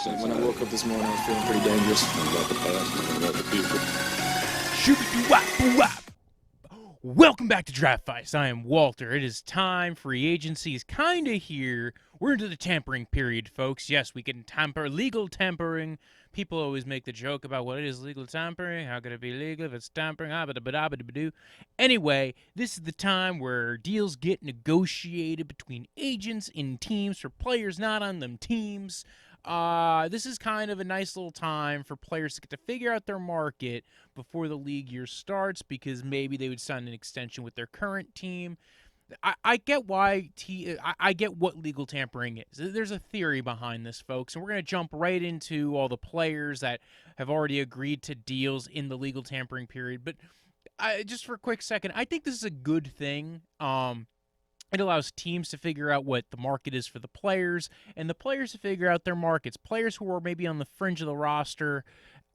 When I woke up this morning, I was feeling pretty dangerous. About the past and about the future. Shoo-ba-doo-wop-boo-wop. Welcome back to Draftvice. I am Walter. It is time. Free agency is kind of here. We're into the tampering period, folks. Yes, we can tamper. Legal tampering. People always make the joke about what is legal tampering. How could it be legal if it's tampering? Anyway, this is the time where deals get negotiated between agents and teams for players not on them teams. This is kind of a nice little time for players to get to figure out their market before the league year starts, because maybe they would sign an extension with their current team. I get why I get what legal tampering is. There's a theory behind this, folks, and we're going to jump right into all the players that have already agreed to deals in the legal tampering period. But just for a quick second, I think this is a good thing. It allows teams to figure out what the market is for the players, and the players to figure out their markets. Players who are maybe on the fringe of the roster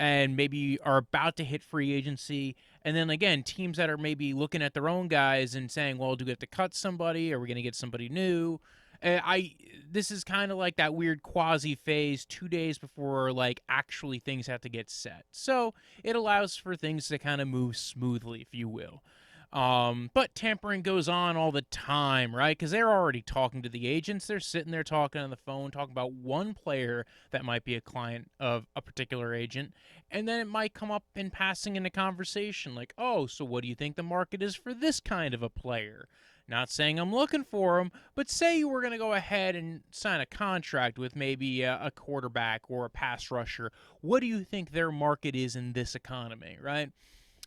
and maybe are about to hit free agency. And then, again, teams that are maybe looking at their own guys and saying, well, do we have to cut somebody? Are we going to get somebody new? This is kind of like that weird quasi-phase 2 days before, like, actually things have to get set. So it allows for things to kind of move smoothly, if you will. But tampering goes on all the time, right? Because they're already talking to the agents. They're sitting there talking on the phone, talking about one player that might be a client of a particular agent. And then it might come up in passing in a conversation like, oh, so what do you think the market is for this kind of a player? Not saying I'm looking for him, but say you were going to go ahead and sign a contract with maybe a quarterback or a pass rusher. What do you think their market is in this economy, right?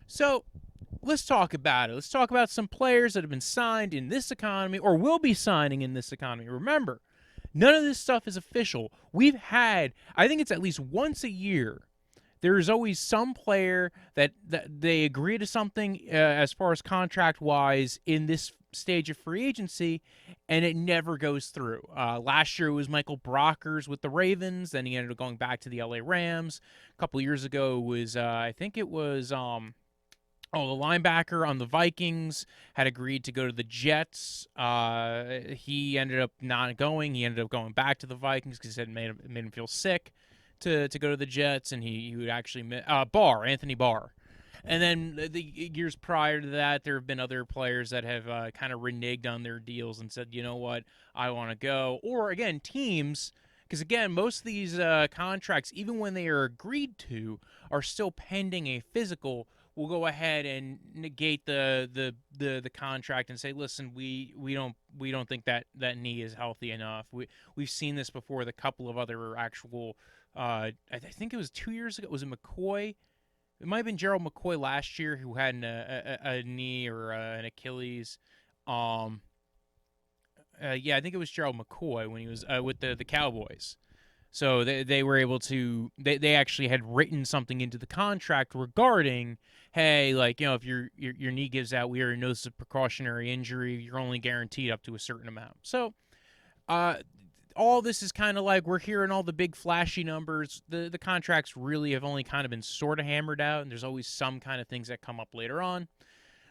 So let's talk about it. Let's talk about some players that have been signed in this economy or will be signing in this economy. Remember, none of this stuff is official. We've had, I think it's at least once a year, there's always some player that they agree to something as far as contract-wise in this stage of free agency, and it never goes through. Last year it was Michael Brockers with the Ravens. Then he ended up going back to the LA Rams. A couple years ago it was, I think it was... the linebacker on the Vikings had agreed to go to the Jets. He ended up not going. He ended up going back to the Vikings because it made him feel sick to go to the Jets, and he would actually Anthony Barr. And then the years prior to that, there have been other players that have kind of reneged on their deals and said, you know what, I want to go. Or, again, teams, because, again, most of these contracts, even when they are agreed to, are still pending a physical. We'll go ahead and negate the contract and say, listen, we don't think that knee is healthy enough. We've seen this before with a couple of other actual. I think it was 2 years ago. Was it McCoy? It might have been Gerald McCoy last year who had a knee or an Achilles. Yeah, I think it was Gerald McCoy when he was with the Cowboys. So they were able to they actually had written something into the contract regarding, hey, like, if your knee gives out, we already know this is a precautionary injury. You're only guaranteed up to a certain amount. So all this is kind of like we're hearing all the big flashy numbers. The contracts really have only kind of been sort of hammered out, and there's always some kind of things that come up later on.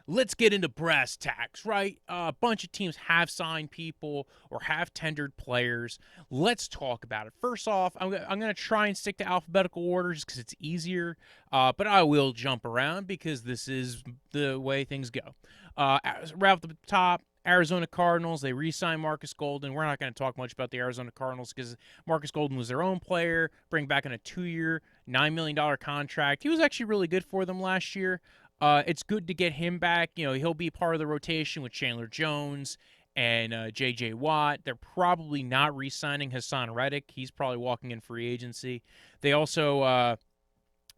Let's get into brass tacks, right? A bunch of teams have signed people or have tendered players. Let's talk about it. First off, I'm going to try and stick to alphabetical order just because it's easier, but I will jump around because this is the way things go. Right off the top, Arizona Cardinals, they re-signed Marcus Golden. We're not going to talk much about the Arizona Cardinals because Marcus Golden was their own player, bring back in a 2-year, $9 million contract. He was actually really good for them last year. It's good to get him back. He'll be part of the rotation with Chandler Jones and J.J. Watt. They're probably not re-signing Hassan Reddick. He's probably walking in free agency. They also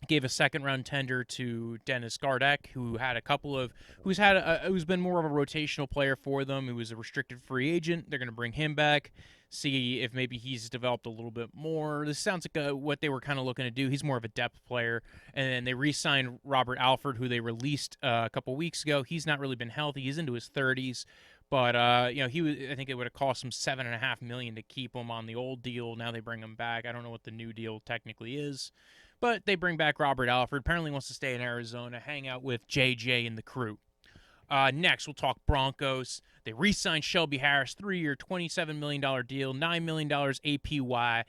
gave a second-round tender to Dennis Gardeck, who's been more of a rotational player for them. Who was a restricted free agent. They're going to bring him back, see if maybe he's developed a little bit more. This sounds like what they were kind of looking to do. He's more of a depth player. And then they re-signed Robert Alford, who they released a couple weeks ago. He's not really been healthy. He's into his 30s. But, I think it would have cost them $7.5 million to keep him on the old deal. Now they bring him back. I don't know what the new deal technically is. But they bring back Robert Alford. Apparently wants to stay in Arizona, hang out with JJ and the crew. Next, we'll talk Broncos. They re-signed Shelby Harris, 3-year, $27 million deal, $9 million APY.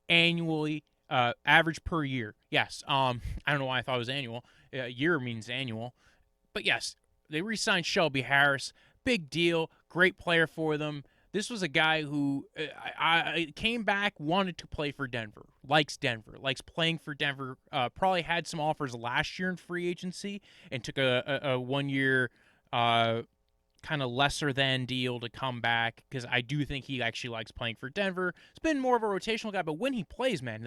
annually, average per year. Yes. I don't know why I thought it was annual. Year means annual. But yes, they re-signed Shelby Harris. Big deal. Great player for them. This was a guy who I came back, wanted to play for Denver, likes playing for Denver, probably had some offers last year in free agency and took a 1 year kind of lesser than deal to come back because I do think he actually likes playing for Denver. He's been more of a rotational guy, but when he plays, man,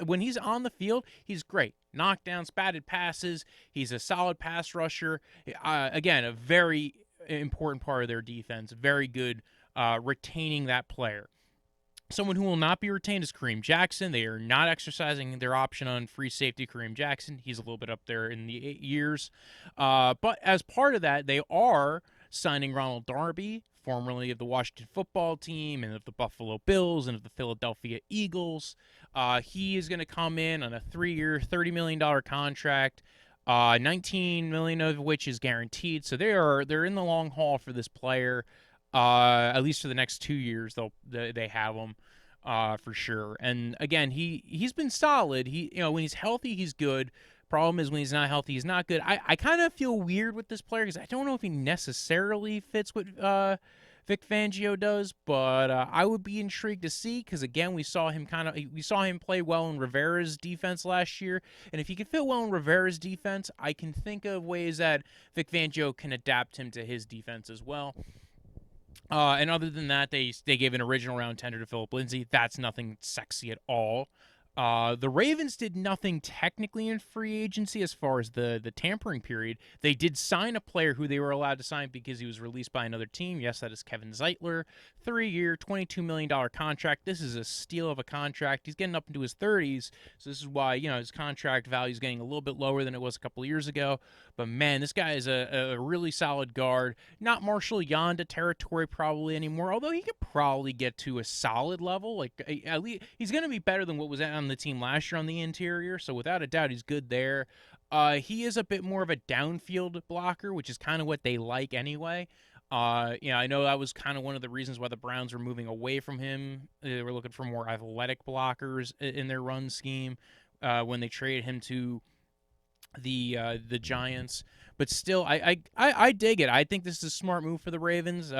when he's on the field, he's great. Knockdowns, batted passes. He's a solid pass rusher. Again, a very important part of their defense. Very good retaining that player. Someone who will not be retained is Kareem Jackson. They are not exercising their option on free safety Kareem Jackson. He's a little bit up there in the 8 years. But as part of that, they are signing Ronald Darby, formerly of the Washington football team and of the Buffalo Bills and of the Philadelphia Eagles. He is going to come in on a 3-year, $30 million contract, $19 million of which is guaranteed. So they're in the long haul for this player. At least for the next 2 years, they have him for sure. And again, he's been solid. When he's healthy, he's good. Problem is when he's not healthy, he's not good. I kind of feel weird with this player because I don't know if he necessarily fits what Vic Fangio does, but I would be intrigued to see because again, we saw him play well in Rivera's defense last year, and if he can fit well in Rivera's defense, I can think of ways that Vic Fangio can adapt him to his defense as well. And other than that, they gave an original round tender to Philip Lindsay. That's nothing sexy at all. The Ravens did nothing technically in free agency as far as the tampering period. They did sign a player who they were allowed to sign because he was released by another team. Yes, that is Kevin Zeitler. 3-year, $22 million contract. This is a steal of a contract. He's getting up into his 30s, so this is why his contract value is getting a little bit lower than it was a couple of years ago. But man, this guy is a really solid guard. Not Marshall Yonda territory probably anymore, although he could probably get to a solid level. Like at least he's going to be better than what was on the team last year on the interior. So without a doubt, he's good there. He is a bit more of a downfield blocker, which is kind of what they like anyway. I know that was kind of one of the reasons why the Browns were moving away from him. They were looking for more athletic blockers in their run scheme when they traded him to the Giants. But still, I dig it. I think this is a smart move for the Ravens.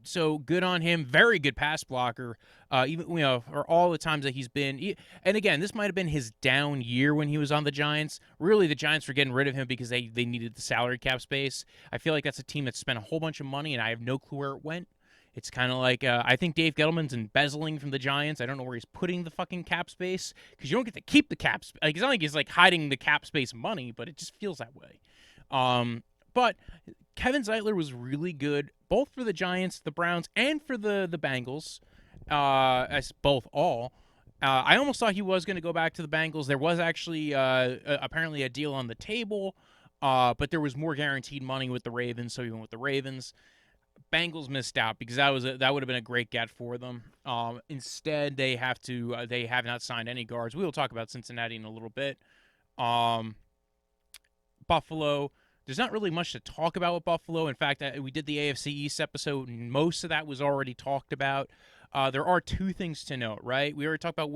So good on him. Very good pass blocker. Even for all the times that he's been. And again, this might have been his down year when he was on the Giants. Really, the Giants were getting rid of him because they needed the salary cap space. I feel like that's a team that spent a whole bunch of money, and I have no clue where it went. It's kind of like I think Dave Gettleman's embezzling from the Giants. I don't know where he's putting the fucking cap space because you don't get to keep the cap space. Like, it's not like he's like hiding the cap space money, but it just feels that way. But Kevin Zeitler was really good, both for the Giants, the Browns, and for the Bengals, as both all. I almost thought he was going to go back to the Bengals. There was actually apparently a deal on the table, but there was more guaranteed money with the Ravens, so he went with the Ravens. Bengals missed out because that would have been a great get for them. Instead, they have not signed any guards. We will talk about Cincinnati in a little bit. Buffalo. There's not really much to talk about with Buffalo. In fact, we did the AFC East episode, and most of that was already talked about. There are two things to note, right? We already talked about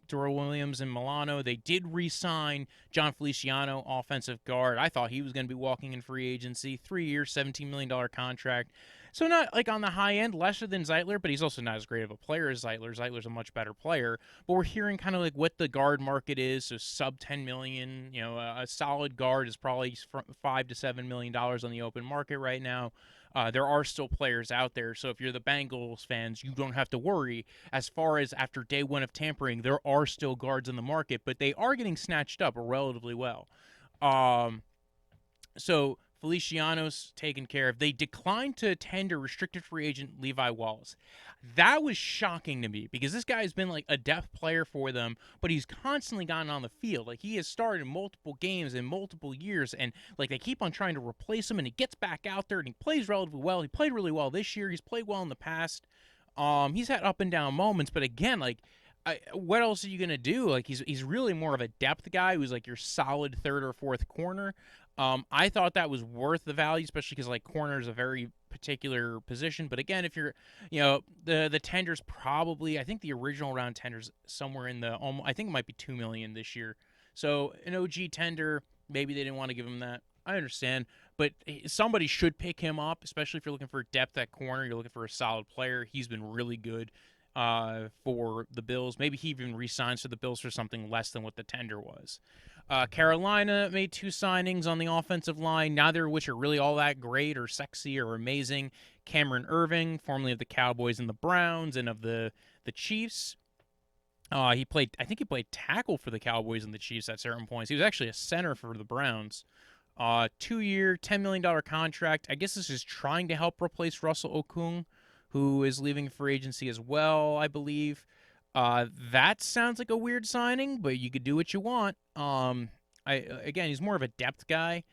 Darrell Williams and Milano. They did re-sign Jon Feliciano, offensive guard. I thought he was going to be walking in free agency. 3 years, $17 million contract. So not like on the high end, lesser than Zeitler, but he's also not as great of a player as Zeitler. Zeitler's a much better player. But we're hearing kind of like what the guard market is. So sub $10 million. A solid guard is probably $5 to $7 million on the open market right now. There are still players out there, so if you're the Bengals fans, you don't have to worry. As far as after day one of tampering, there are still guards in the market, but they are getting snatched up relatively well. So Feliciano's taken care of. They declined to tender restricted free agent Levi Wallace. That was shocking to me because this guy has been like a depth player for them, but he's constantly gotten on the field. Like he has started multiple games in multiple years, and like they keep on trying to replace him, and he gets back out there and he plays relatively well. He played really well this year. He's played well in the past. He's had up and down moments, but again, like what else are you gonna do? Like he's really more of a depth guy who's like your solid third or fourth corner. I thought that was worth the value, especially because like corner is a very particular position. But again, if you're, the tender's probably, I think the original round tender's somewhere in the, I think it might be $2 million this year. So an OG tender, maybe they didn't want to give him that. I understand, but somebody should pick him up, especially if you're looking for depth at corner. You're looking for a solid player. He's been really good for the Bills. Maybe he even re-signs to the Bills for something less than what the tender was. Carolina made 2 signings on the offensive line, neither of which are really all that great or sexy or amazing. Cameron Erving, formerly of the Cowboys and the Browns and of the Chiefs. I think he played tackle for the Cowboys and the Chiefs at certain points. He was actually a center for the Browns. 2-year, $10 million contract. I guess this is trying to help replace Russell Okung, who is leaving free agency as well, I believe. That sounds like a weird signing, but you could do what you want. Again, he's more of a depth guy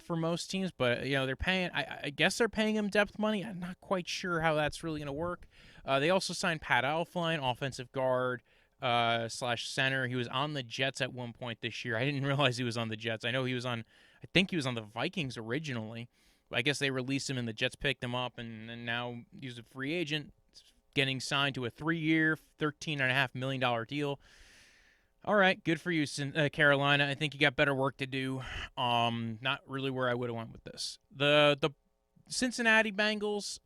for most teams, but they're paying. I guess they're paying him depth money. I'm not quite sure how that's really going to work. They also signed Pat Elfelin, offensive guard / center. He was on the Jets at one point this year. I didn't realize he was on the Jets. I know he was on. I think he was on the Vikings originally. I guess they released him and the Jets picked him up, and now he's a free agent, getting signed to a 3-year, $13.5 million deal. All right, good for you, Carolina. I think you got better work to do. Not really where I would have went with this. The Cincinnati Bengals.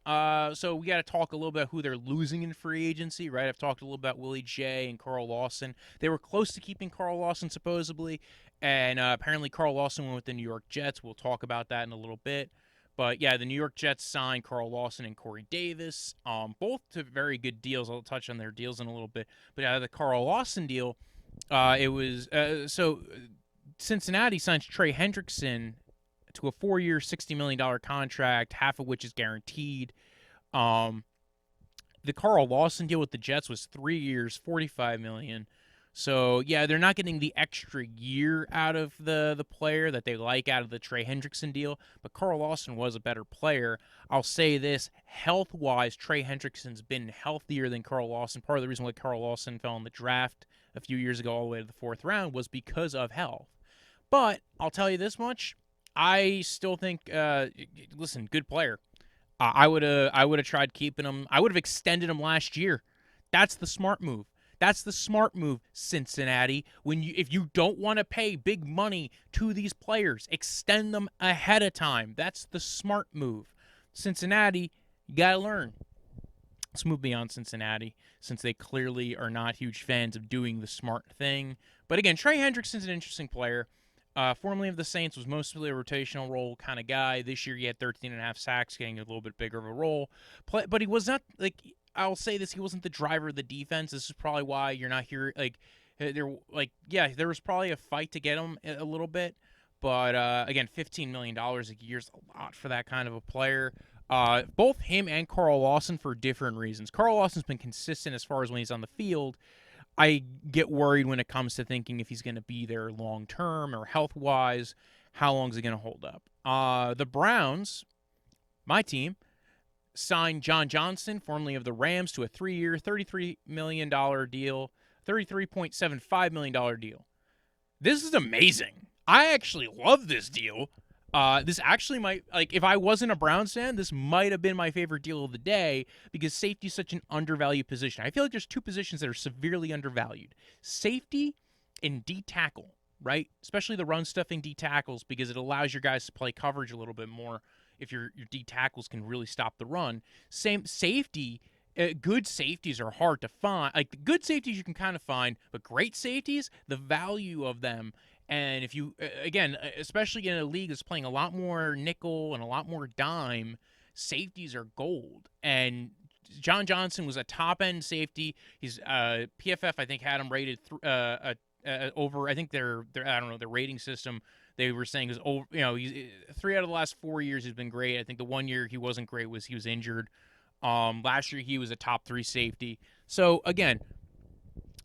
So we got to talk a little bit about who they're losing in free agency, right? I've talked a little about Willie J and Carl Lawson. They were close to keeping Carl Lawson supposedly, and apparently Carl Lawson went with the New York Jets. We'll talk about that in a little bit. But yeah, the New York Jets signed Carl Lawson and Corey Davis, both to very good deals. I'll touch on their deals in a little bit. But out of the Carl Lawson deal, it was so Cincinnati signs Trey Hendrickson to a 4-year, $60 million contract, half of which is guaranteed. The Carl Lawson deal with the Jets was 3 years, $45 million. So, yeah, they're not getting the extra year out of the player that they like out of the Trey Hendrickson deal, but Carl Lawson was a better player. I'll say this, health-wise, Trey Hendrickson's been healthier than Carl Lawson. Part of the reason why Carl Lawson fell in the draft a few years ago all the way to the 4th round was because of health. But I'll tell you this much, I still think, listen, good player. I would have tried keeping him. I would have extended him last year. That's the smart move. That's the smart move, Cincinnati. If you don't want to pay big money to these players, extend them ahead of time. That's the smart move. Cincinnati, you got to learn. Let's move beyond Cincinnati, since they clearly are not huge fans of doing the smart thing. But again, Trey Hendrickson's an interesting player. Formerly of the Saints, was mostly a rotational role kind of guy. This year he had 13.5 sacks, getting a little bit bigger of a role. But he was not, like, I'll say this, he wasn't the driver of the defense. This is probably why you're not here. There was probably a fight to get him a little bit. But, again, $15 million a year is a lot for that kind of a player. Both him and Carl Lawson for different reasons. Carl Lawson's been consistent as far as when he's on the field. I get worried when it comes to thinking if he's going to be there long-term or health-wise, how long is he going to hold up? The Browns, my team, signed John Johnson, formerly of the Rams, to a 3-year, $33 million deal, $33.75 million deal. This is amazing. I actually love this deal. This actually might, if I wasn't a Browns fan, this might have been my favorite deal of the day because safety is such an undervalued position. I feel like there's 2 positions that are severely undervalued. Safety and D tackle, right? Especially the run stuffing D tackles because it allows your guys to play coverage a little bit more if your D tackles can really stop the run. Same safety, good safeties are hard to find. Like, the good safeties you can kind of find, but great safeties, the value of them. And if you, again, especially in a league that's playing a lot more nickel and a lot more dime, safeties are gold. And John Johnson was a top-end safety. He's PFF, I think, had him rated over. I think their I don't know, their rating system. They were saying is over. He's 3 out of the last 4 years he's been great. I think the 1 year he wasn't great was he was injured. Last year he was a top 3 safety. So again,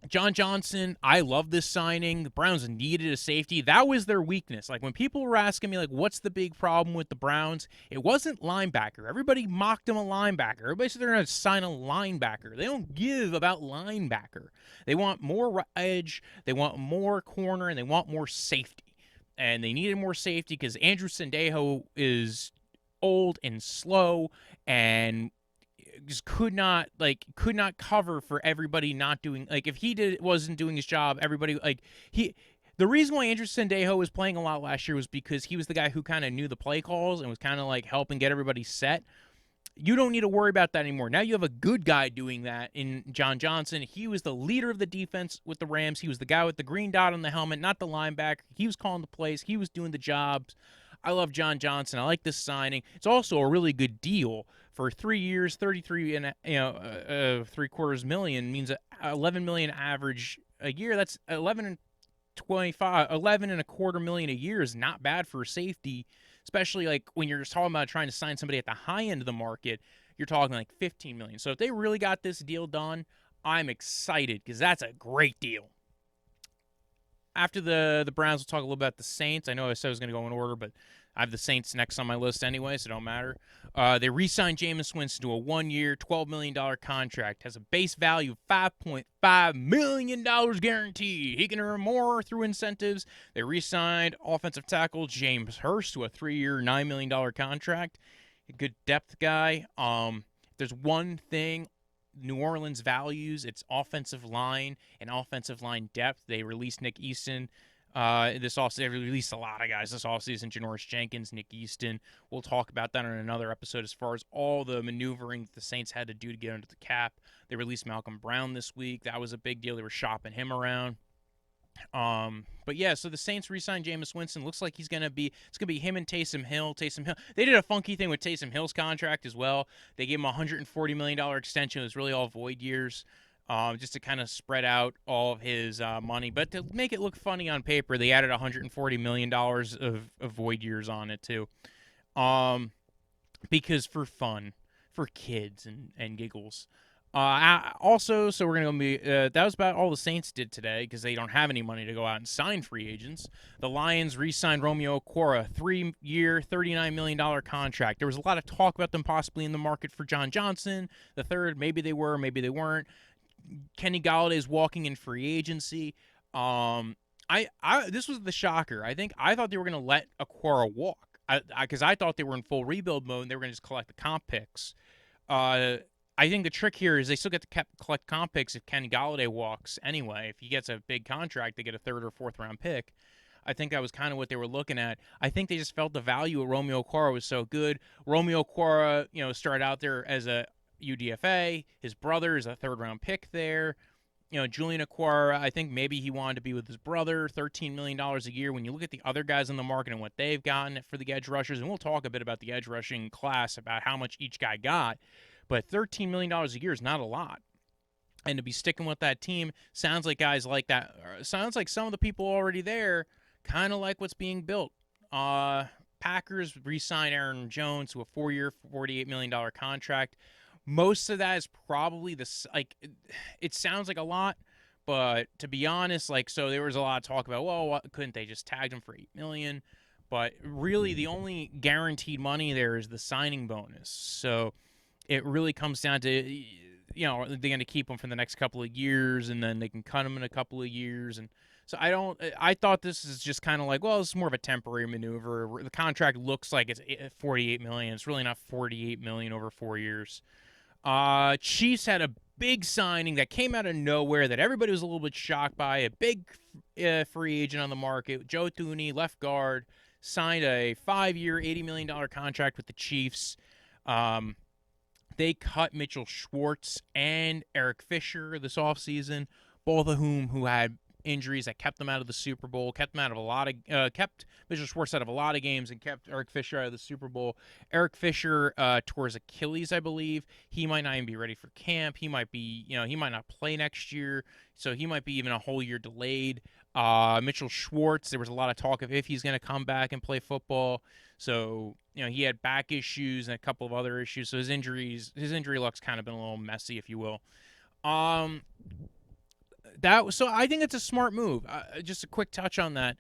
John Johnson, I love this signing. The Browns needed a safety. That was their weakness. Like, when people were asking me, like, what's the big problem with the Browns? It wasn't linebacker. Everybody mocked him a linebacker. Everybody said they're going to sign a linebacker. They don't give about linebacker. They want more edge, they want more corner, and they want more safety. And they needed more safety because Andrew Sendejo is old and slow and just could not cover for everybody not doing, like, if he wasn't doing his job, everybody, like, the reason why Andrew Sendejo was playing a lot last year was because he was the guy who kind of knew the play calls and was kind of like helping get everybody set. You don't need to worry about that anymore. Now you have a good guy doing that in John Johnson. He was the leader of the defense with the Rams. He was the guy with the green dot on the helmet, not the linebacker. He was calling the plays. He was doing the jobs. I love John Johnson. I like this signing. It's also a really good deal for 3 years, 33 and $750,000 means $11 million average a year. That's 11.25 million a year is not bad for a safety, especially like when you're talking about trying to sign somebody at the high end of the market. You're talking like 15 million. So if they really got this deal done, I'm excited because that's a great deal. After the Browns, we'll talk a little about the Saints. I know I said I was going to go in order, but I have the Saints next on my list anyway, so it don't matter. They re-signed Jameis Winston to a 1-year, $12 million contract. Has a base value of $5.5 million guaranteed. He can earn more through incentives. They re-signed offensive tackle James Hurst to a 3-year, $9 million contract. A good depth guy. There's one thing New Orleans values, it's offensive line and offensive line depth. They released Nick Easton this offseason. They released a lot of guys this offseason. Janoris Jenkins, Nick Easton. We'll talk about that in another episode as far as all the maneuvering that the Saints had to do to get under the cap. They released Malcolm Brown this week. That was a big deal. They were shopping him around. But yeah, so the Saints re-signed Jameis Winston. Looks like it's gonna be him and Taysom Hill. They did a funky thing with Taysom Hill's contract as well. They gave him a $140 million extension. It was really all void years, just to kind of spread out all of his money. But to make it look funny on paper, they added $140 million of void years on it too, because for fun, for kids and giggles. Also, so we're going to be, that was about all the Saints did today because they don't have any money to go out and sign free agents. The Lions re-signed Romeo Okwara, 3-year, $39 million contract. There was a lot of talk about them possibly in the market for John Johnson, the third. Maybe they were, maybe they weren't. Kenny Galladay's walking in free agency. This was the shocker. I thought they were going to let Okwara walk because I thought they were in full rebuild mode and they were going to just collect the comp picks. I think the trick here is they still get to collect comp picks if Kenny Galladay walks anyway. If he gets a big contract, they get a 3rd or 4th round pick. I think that was kind of what they were looking at. I think they just felt the value of Romeo Okwara was so good. Romeo Okwara, started out there as a UDFA. His brother is a 3rd round pick there. Julian Okwara, I think maybe he wanted to be with his brother. $13 million a year. When you look at the other guys in the market and what they've gotten for the edge rushers, and we'll talk a bit about the edge rushing class, about how much each guy got. But $13 million a year is not a lot. And to be sticking with that team, sounds like guys like that. Sounds like some of the people already there kind of like what's being built. Packers re-signed Aaron Jones to a 4-year, $48 million contract. Most of that is probably it sounds like a lot, but to be honest, so there was a lot of talk about, well, couldn't they just tag him for $8 million? But really, the only guaranteed money there is the signing bonus. So it really comes down to, they're going to keep him for the next couple of years, and then they can cut him in a couple of years. And so I thought this is just kind of like, well, it's more of a temporary maneuver. The contract looks like it's $48 million. It's really not $48 million over 4 years. Chiefs had a big signing that came out of nowhere that everybody was a little bit shocked by. A big free agent on the market, Joe Thuney, left guard, signed a 5-year, $80 million contract with the Chiefs. They cut Mitchell Schwartz and Eric Fisher this offseason, both of who had injuries that kept them out of the Super Bowl, kept Mitchell Schwartz out of a lot of games, and kept Eric Fisher out of the Super Bowl. Eric Fisher tore his Achilles, I believe. He might not even be ready for camp. He might be, he might not play next year, so he might be even a whole year delayed. Mitchell Schwartz, there was a lot of talk of if he's going to come back and play football. So, he had back issues and a couple of other issues. So his injury luck's kind of been a little messy, if you will. So I think it's a smart move. Just a quick touch on that.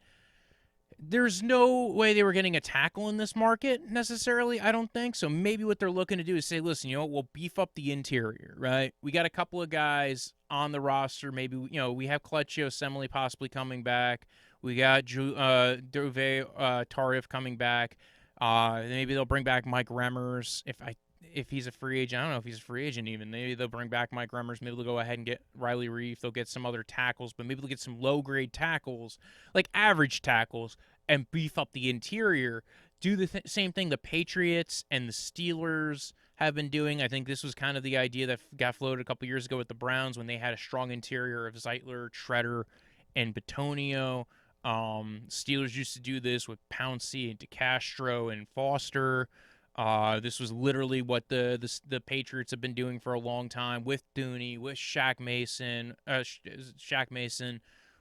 There's no way they were getting a tackle in this market necessarily, I don't think. So maybe what they're looking to do is say, listen, we'll beef up the interior, right? We got a couple of guys on the roster. Maybe, we have Kelechi Osemele possibly coming back. We got Dove Tariff coming back. Maybe they'll bring back Mike Remmers if he's a free agent. I don't know if he's a free agent even. Maybe they'll bring back Mike Remmers. Maybe they'll go ahead and get Riley Reef. They'll get some other tackles, but maybe they'll get some low-grade tackles, like average tackles, and beef up the interior. Do the same thing the Patriots and the Steelers have been doing. I think this was kind of the idea that got floated a couple years ago with the Browns when they had a strong interior of Zeitler, Treader, and Bitonio. Steelers used to do this with Pouncey and DeCastro and Foster. This was literally what the Patriots have been doing for a long time with Dooney, with Shaq Mason,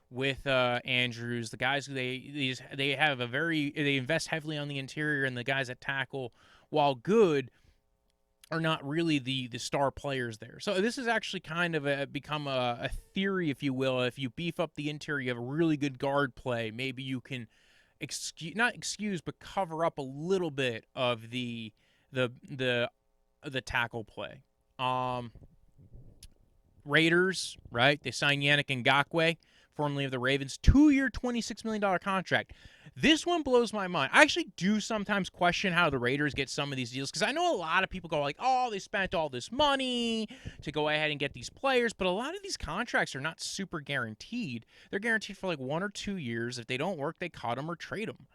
with Andrews. The guys who they have they invest heavily on the interior, and the guys that tackle, while good, are not really the star players there. So this is actually kind of become a theory, if you will. If you beef up the interior, you have a really good guard play. Maybe you can not excuse, but cover up a little bit of the tackle play. Raiders, right? They signed Yannick Ngakoue, formerly of the Ravens, 2-year, $26 million contract. This one blows my mind. I actually do sometimes question how the Raiders get some of these deals, because I know a lot of people go like, oh, they spent all this money to go ahead and get these players, but a lot of these contracts are not super guaranteed. They're guaranteed for like 1 or 2 years. If they don't work, they cut them or trade them.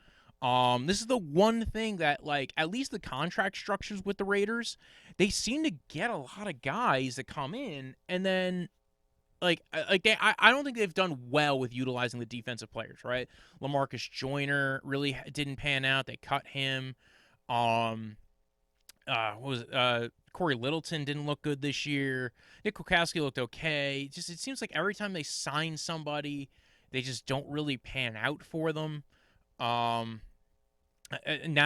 This is the one thing that, like, at least the contract structures with the Raiders, they seem to get a lot of guys that come in and then I don't think they've done well with utilizing the defensive players, right? LaMarcus Joyner really didn't pan out. They cut him. Corey Littleton didn't look good this year. Nick Gronkowski looked okay. It seems like every time they sign somebody, they just don't really pan out for them. Now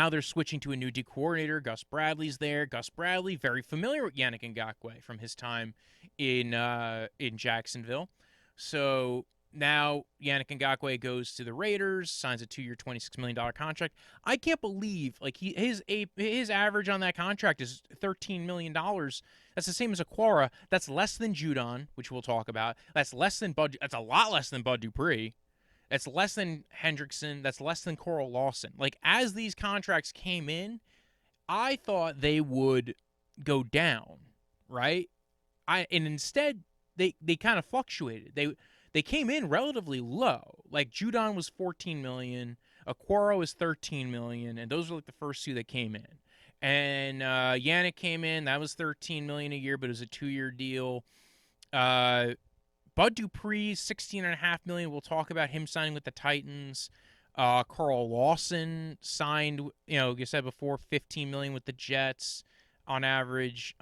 they're switching to a new D coordinator. Gus Bradley's there. Gus Bradley, very familiar with Yannick Ngakoue from his time in Jacksonville. So now Yannick Ngakoue goes to the Raiders, signs a 2-year, $26 million contract. I can't believe his average on that contract is $13 million. That's the same as Aquara. That's less than Judon, which we'll talk about. That's less than Bud. That's a lot less than Bud Dupree. That's less than Hendrickson. That's less than Coral Lawson. Like, as these contracts came in, I thought they would go down, right? And instead, they kind of fluctuated. They came in relatively low. Like, Judon was $14 million, Aquara was $13 million, and those were like the first two that came in. And Yannick came in. That was $13 million a year, but it was a 2-year deal. Bud Dupree, $16.5 million. We'll talk about him signing with the Titans. Carl Lawson signed, like I said before, $15 million with the Jets on average.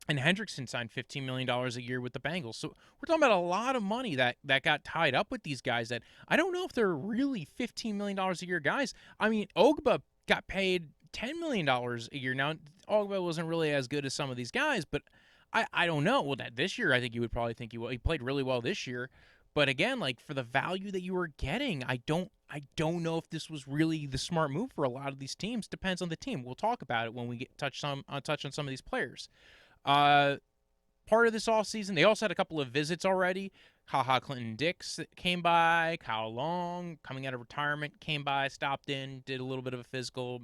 And Hendrickson signed $15 million a year with the Bengals. So we're talking about a lot of money that got tied up with these guys that I don't know if they're really $15 million a year guys. I mean, Ogba got paid $10 million a year. Now, Ogba wasn't really as good as some of these guys, but I don't know. Well, this year, I think you would probably think he played really well this year. But again, like, for the value that you were getting, I don't know if this was really the smart move for a lot of these teams. Depends on the team. We'll talk about it when we touch on some of these players. Part of this offseason, they also had a couple of visits already. HaHa Clinton-Dix came by. Kyle Long, coming out of retirement, came by, stopped in, did a little bit of a physical.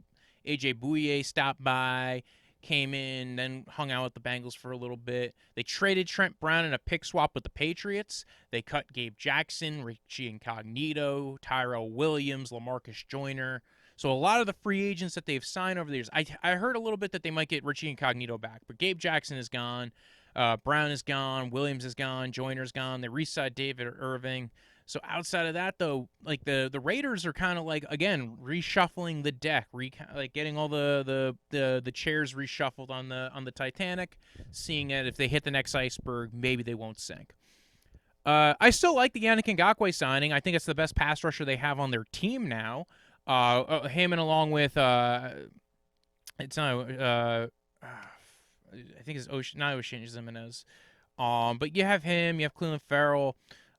AJ Bouye stopped by, came in, then hung out with the Bengals for a little bit. They traded Trent Brown in a pick swap with the Patriots. They cut Gabe Jackson, Richie Incognito, Tyrell Williams, LaMarcus Joyner. So a lot of the free agents that they've signed over the years, I heard a little bit that they might get Richie Incognito back, but Gabe Jackson is gone. Brown is gone. Williams is gone. Joyner's gone. They re-signed David Irving. So outside of that, though, like the Raiders are kind of like, again, reshuffling the deck, getting all the chairs reshuffled on the Titanic, seeing that if they hit the next iceberg, maybe they won't sink. I still like the Yannick Ngakoue signing. I think it's the best pass rusher they have on their team now. Him and along with it's not I think it's not Ocean Jimenez. But you have him, you have Cleveland Farrell.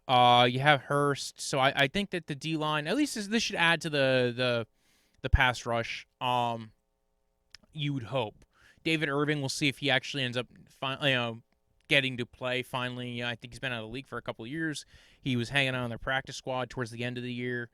You have Hurst, so I think that the D-line, at least this should add to the pass rush. You would hope. David Irving, we'll see if he actually ends up getting to play finally. I think he's been out of the league for a couple of years. He was hanging out on their practice squad towards the end of the year.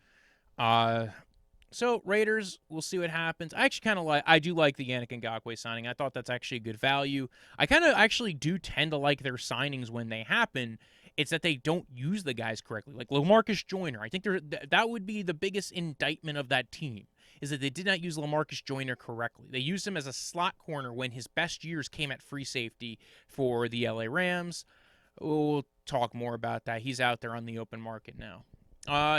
So Raiders, we'll see what happens. I actually kind of I do like the Yannick Ngakoue signing. I thought that's actually a good value. I kind of actually do tend to like their signings when they happen. It's that they don't use the guys correctly. Like LaMarcus Joyner, I think that would be the biggest indictment of that team, is that they did not use LaMarcus Joyner correctly. They used him as a slot corner when his best years came at free safety for the LA Rams. We'll talk more about that. He's out there on the open market now.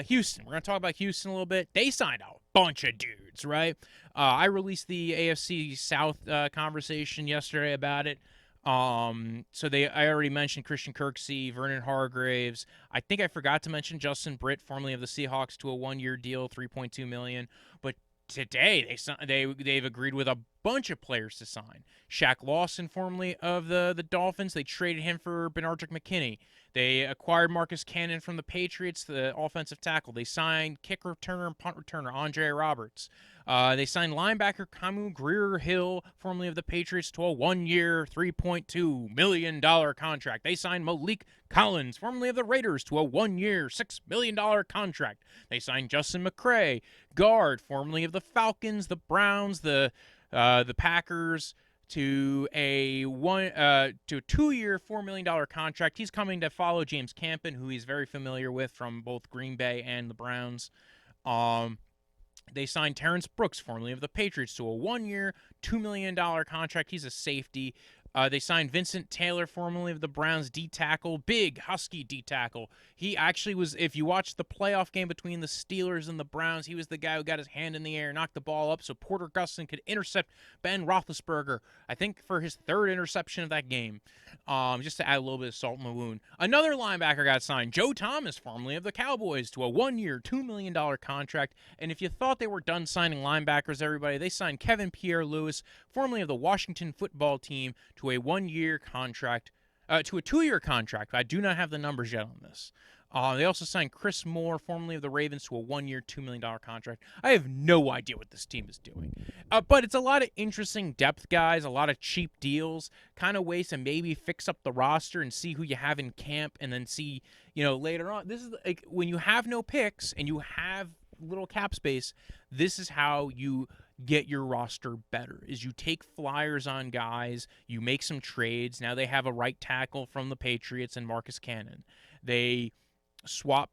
Houston. We're going to talk about Houston a little bit. They signed a bunch of dudes, right? I released the AFC South conversation yesterday about it. So I already mentioned Christian Kirksey, Vernon Hargreaves. I think I forgot to mention Justin Britt, formerly of the Seahawks, to a one-year deal, $3.2 million. But today they've agreed with a bunch of players to sign. Shaq Lawson, formerly of the Dolphins, they traded him for Benardrick McKinney. They acquired Marcus Cannon from the Patriots, the offensive tackle. They signed kick returner and punt returner Andre Roberts. They signed linebacker Kamu Greer-Hill, formerly of the Patriots, to a one-year, $3.2 million contract. They signed Malik Collins, formerly of the Raiders, to a one-year, $6 million contract. They signed Justin McCray, guard, formerly of the Falcons, the Browns, the Packers, to a 2-year, $4 million contract. He's coming to follow James Campen, who he's very familiar with from both Green Bay and the Browns. They signed Terrence Brooks, formerly of the Patriots, to a 1-year, $2 million contract. He's a safety. They signed Vincent Taylor, formerly of the Browns, D-tackle, big Husky D-tackle. He actually was, if you watch the playoff game between the Steelers and the Browns, he was the guy who got his hand in the air, knocked the ball up so Porter Gustin could intercept Ben Roethlisberger, I think for his third interception of that game, just to add a little bit of salt in the wound. Another linebacker got signed, Joe Thomas, formerly of the Cowboys, to a 1-year, $2 million contract. And if you thought they were done signing linebackers, everybody, they signed Kevin Pierre-Louis, formerly of the Washington football team, to a 1-year contract, to a 2-year contract. I do not have the numbers yet on this. They also signed Chris Moore, formerly of the Ravens, to a 1-year, $2 million contract. I have no idea what this team is doing. But it's a lot of interesting depth guys, a lot of cheap deals, kind of ways to maybe fix up the roster and see who you have in camp and then see, later on. This is like when you have no picks and you have little cap space, this is how you get your roster better, is you take flyers on guys, you make some trades. Now they have a right tackle from the Patriots and Marcus Cannon. They swap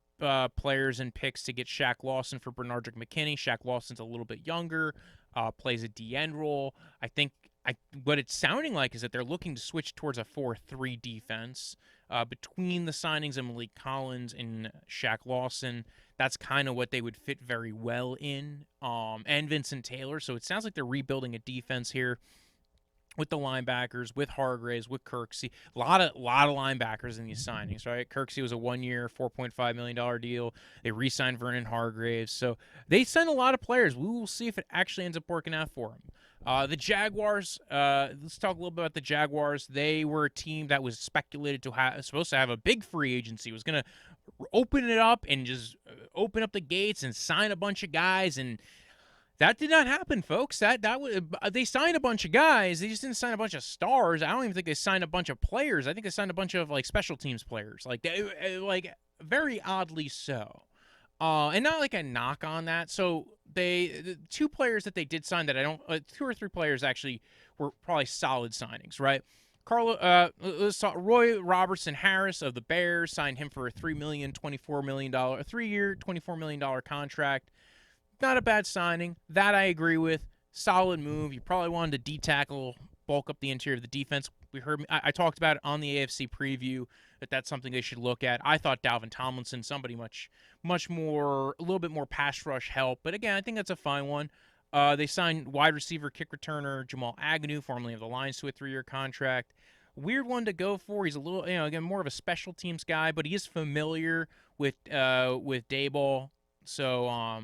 players and picks to get Shaq Lawson for Benardrick McKinney. Shaq Lawson's a little bit younger, plays a D-end role. I think what it's sounding like is that they're looking to switch towards a 4-3 defense. Between the signings of Malik Collins and Shaq Lawson, that's kind of what they would fit very well in, and Vincent Taylor. So it sounds like they're rebuilding a defense here with the linebackers, with Hargreaves, with Kirksey. A lot of linebackers in these signings, right? Kirksey was a 1-year, $4.5 million deal. They re-signed Vernon Hargreaves. So they signed a lot of players. We will see if it actually ends up working out for them. The Jaguars, let's talk a little bit about the Jaguars. They were a team that was speculated to supposed to have a big free agency. It was going to open it up and just open up the gates and sign a bunch of guys, and that did not happen, folks. They signed a bunch of guys. They just didn't sign a bunch of stars. I don't even think they signed a bunch of players. I think they signed a bunch of special teams players, very oddly so. And not like a knock on that. So the 2 players that they did sign that 2 or 3 players actually were probably solid signings, right? Let's talk. Roy Robertson Harris of the Bears signed him for a $3-year, $24 million contract. Not a bad signing. That I agree with. Solid move. You probably wanted to D-tackle, bulk up the interior of the defense. I talked about it on the AFC preview that's something they should look at. I thought Dalvin Tomlinson, somebody much more, a little bit more pass rush help. But again, I think that's a fine one. They signed wide receiver, kick returner Jamal Agnew, formerly of the Lions, to a 3-year contract. Weird one to go for. He's a little, again, more of a special teams guy, but he is familiar with Daboll. So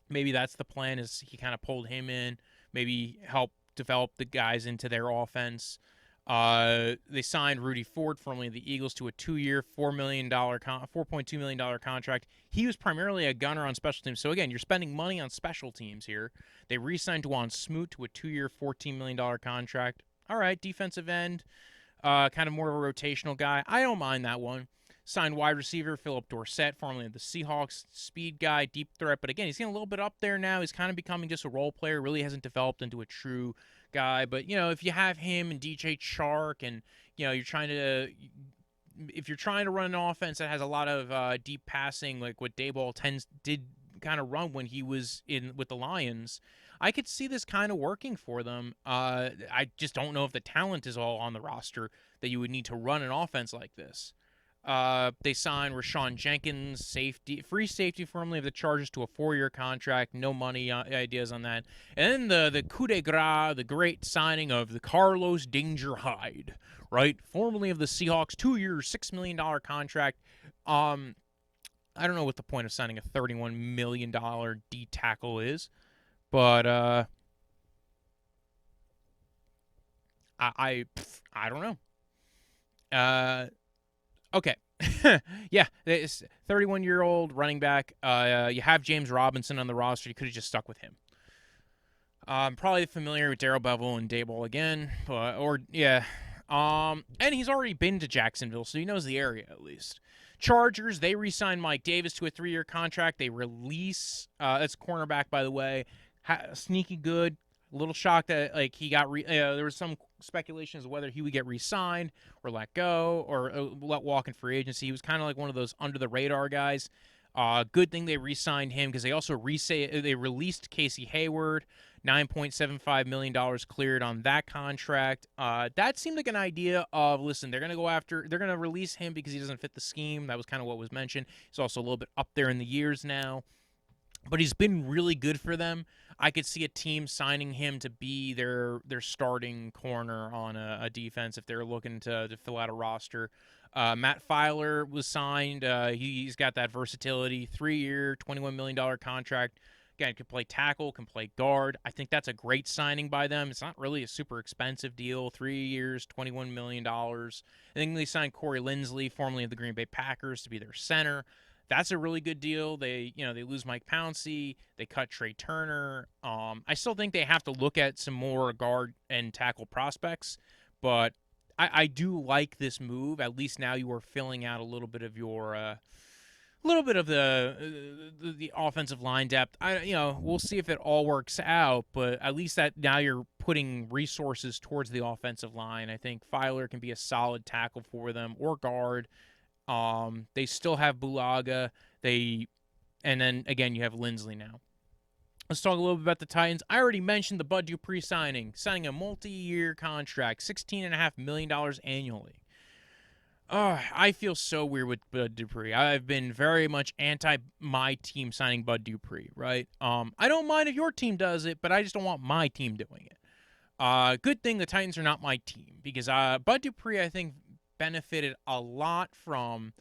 maybe that's the plan, is he kind of pulled him in, maybe help develop the guys into their offense. They signed Rudy Ford, formerly of the Eagles, to a 2-year, $4.2 million contract. He was primarily a gunner on special teams. So again, you're spending money on special teams here. They re-signed Juwan Smoot to a 2-year, $14 million contract. All right, defensive end, kind of more of a rotational guy. I don't mind that one. Signed wide receiver Philip Dorsett, formerly of the Seahawks, speed guy, deep threat. But again, he's getting a little bit up there now. He's kind of becoming just a role player. Really hasn't developed into a true guy. But, if you have him and DJ Chark and, if you're trying to run an offense that has a lot of deep passing, like what Daboll did kind of run when he was with the Lions, I could see this kind of working for them. I just don't know if the talent is all on the roster that you would need to run an offense like this. They signed Rashawn Jenkins, free safety formerly of the Chargers, to a 4-year contract. No money ideas on that. And then the coup de grace, the great signing of the Carlos Danger Hyde, right? Formerly of the Seahawks, 2 years, $6 million contract. I don't know what the point of signing a $31 million D tackle is, but I don't know. Okay. Yeah, this 31-year-old running back. You have James Robinson on the roster. You could have just stuck with him. Probably familiar with Darrell Bevell and Daboll again, and he's already been to Jacksonville, so he knows the area at least. Chargers, they re-signed Mike Davis to a 3-year contract. They release that's cornerback, by the way, sneaky good. A little shocked that he got there was some speculation as to whether he would get re-signed or let go or let walk in free agency. He was kind of like one of those under the radar guys. Good thing they re-signed him because they also they released Casey Hayward, $9.75 million cleared on that contract. That seemed like an idea of, listen, they're going to release him because he doesn't fit the scheme. That was kind of what was mentioned. He's also a little bit up there in the years now, but he's been really good for them. I could see a team signing him to be their starting corner on a defense if they're looking to fill out a roster. Matt Filer was signed. He's got that versatility, 3-year, $21 million contract. Again, can play tackle, can play guard. I think that's a great signing by them. It's not really a super expensive deal. 3 years, $21 million. I think they signed Corey Linsley, formerly of the Green Bay Packers, to be their center. That's a really good deal. They lose Mike Pouncey. They cut Trey Turner. I still think they have to look at some more guard and tackle prospects, but I do like this move. At least now you are filling out a little bit of your, the offensive line depth. We'll see if it all works out, but at least that now you're putting resources towards the offensive line. I think Filer can be a solid tackle for them or guard. They still have Bulaga. And then again you have Linsley now. Let's talk a little bit about the Titans. I already mentioned the Bud Dupree signing a multi-year contract, $16.5 million annually. I feel so weird with Bud Dupree. I've been very much anti my team signing Bud Dupree, right? I don't mind if your team does it, but I just don't want my team doing it. Good thing the Titans are not my team because Bud Dupree, I think, benefited a lot from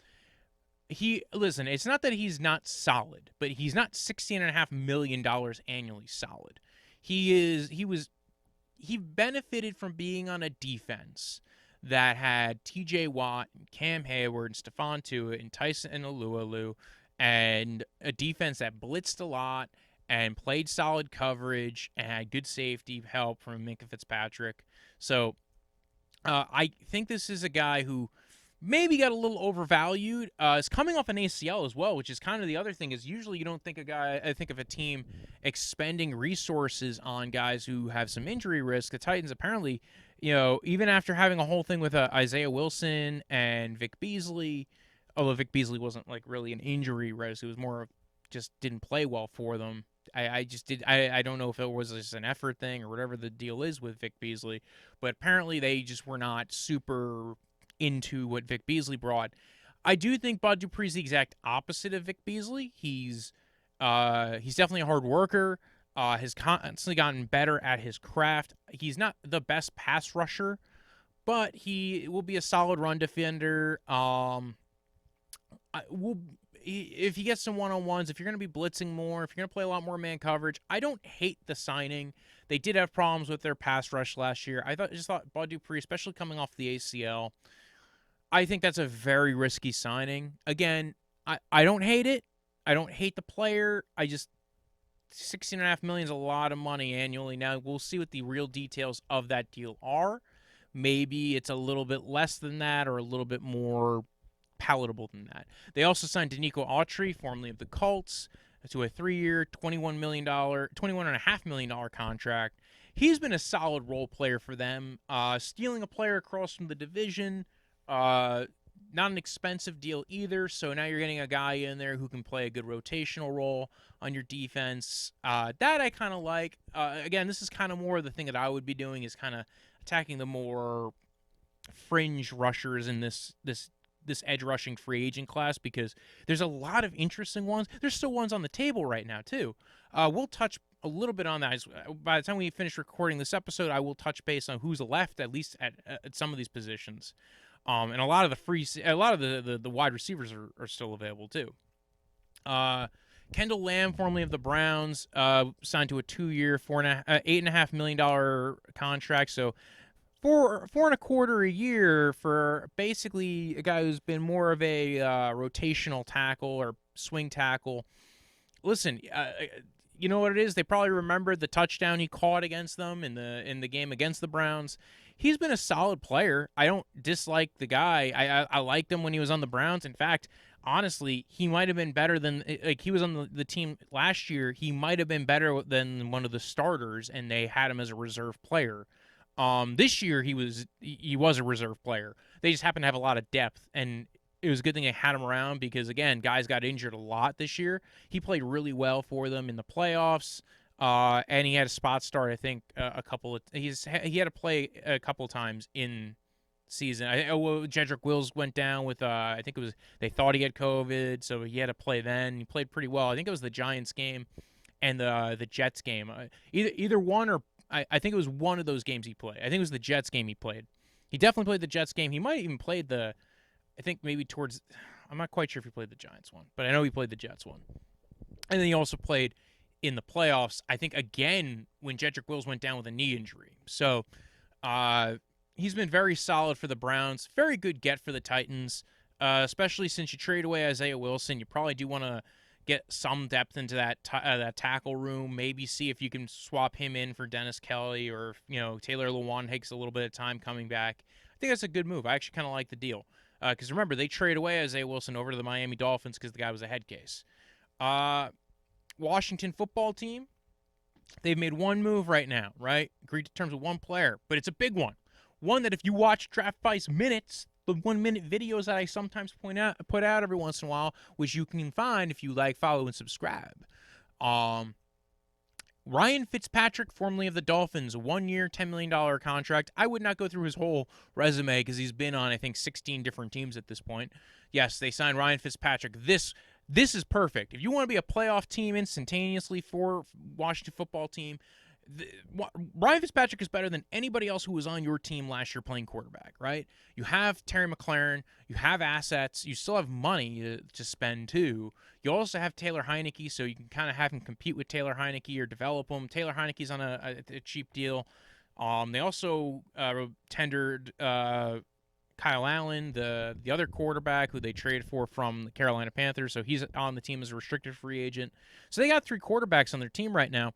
listen, it's not that he's not solid, but he's not $16.5 million annually solid. He benefited from being on a defense that had TJ Watt, and Cam Hayward, and Stephon Tuitt, and Tyson Alualu, and a defense that blitzed a lot and played solid coverage and had good safety help from Minkah Fitzpatrick. So I think this is a guy who maybe got a little overvalued. Is coming off an ACL as well, which is kind of the other thing. Is usually you don't think of a team expending resources on guys who have some injury risk. The Titans apparently, even after having a whole thing with Isaiah Wilson and Vic Beasley, although Vic Beasley wasn't like really an injury risk, it was more of just didn't play well for them. I don't know if it was just an effort thing or whatever the deal is with Vic Beasley, but apparently they just were not super into what Vic Beasley brought. I do think Bud Dupree's the exact opposite of Vic Beasley. He's definitely a hard worker. Has constantly gotten better at his craft. He's not the best pass rusher, but he will be a solid run defender. If he gets some one-on-ones, if you're going to be blitzing more, if you're going to play a lot more man coverage, I don't hate the signing. They did have problems with their pass rush last year. I just thought Bud Dupree, especially coming off the ACL, I think that's a very risky signing. Again, I don't hate it. I don't hate the player. I just $16.5 million is a lot of money annually. Now we'll see what the real details of that deal are. Maybe it's a little bit less than that or a little bit more palatable than that. They also signed Danico Autry, formerly of the Colts, to a 3-year, $21.5 million contract. He's been a solid role player for them, stealing a player across from the division. Not an expensive deal either, so now you're getting a guy in there who can play a good rotational role on your defense. That I kind of like. Again, this is kind of more the thing that I would be doing is kind of attacking the more fringe rushers in this edge rushing free agent class, because there's a lot of interesting ones. There's still ones on the table right now too. We'll touch a little bit on that. By the time we finish recording this episode, I will touch base on who's left, at least at some of these positions. And a lot of the wide receivers are still available too. Kendall Lamb, formerly of the Browns, signed to a 2-year, $8.5 million contract. So $4.25 a year for basically a guy who's been more of a rotational tackle or swing tackle. Listen, you know what it is? They probably remembered the touchdown he caught against them in the game against the Browns. He's been a solid player. I don't dislike the guy. I liked him when he was on the Browns. In fact, honestly, he might have been better than, like, he was on the team last year. He might have been better than one of the starters, and they had him as a reserve player. This year he was a reserve player. They just happened to have a lot of depth, and it was a good thing they had him around because, again, guys got injured a lot this year. He played really well for them in the playoffs. And he had a spot start, I think, he had to play a couple times in season. Jedrick Wills went down with, I think they thought he had COVID, so he had to play then. He played pretty well. I think it was the Giants game and the Jets game. Either one, or I think it was one of those games he played. I think it was the Jets game he played. He definitely played the Jets game. He might have even played I'm not quite sure if he played the Giants one, but I know he played the Jets one. And then he also played in the playoffs, I think, again, when Jedrick Wills went down with a knee injury. So he's been very solid for the Browns. Very good get for the Titans, especially since you trade away Isaiah Wilson. You probably do want to get some depth into that tackle room. Maybe see if you can swap him in for Dennis Kelly, or Taylor Lewan takes a little bit of time coming back. I think that's a good move. I actually kind of like the deal. Because remember, they traded away Isaiah Wilson over to the Miami Dolphins because the guy was a head case. Washington football team, they've made one move right now, right? Agreed to terms with one player, but it's a big one. One that if you watch Draftvice minutes, the 1-minute videos that I sometimes put out every once in a while, which you can find if you like, follow, and subscribe. Ryan Fitzpatrick, formerly of the Dolphins, 1-year, $10 million contract. I would not go through his whole resume because he's been on, I think, 16 different teams at this point. Yes, they signed Ryan Fitzpatrick. This is perfect. If you want to be a playoff team instantaneously for Washington football team, Ryan Fitzpatrick is better than anybody else who was on your team last year playing quarterback, right? You have Terry McLaurin. You have assets. You still have money to spend, too. You also have Taylor Heineke, so you can kind of have him compete with Taylor Heineke or develop him. Taylor Heineke's on a cheap deal. They also tendered Kyle Allen, the other quarterback who they traded for from the Carolina Panthers, so he's on the team as a restricted free agent. So they got 3 quarterbacks on their team right now.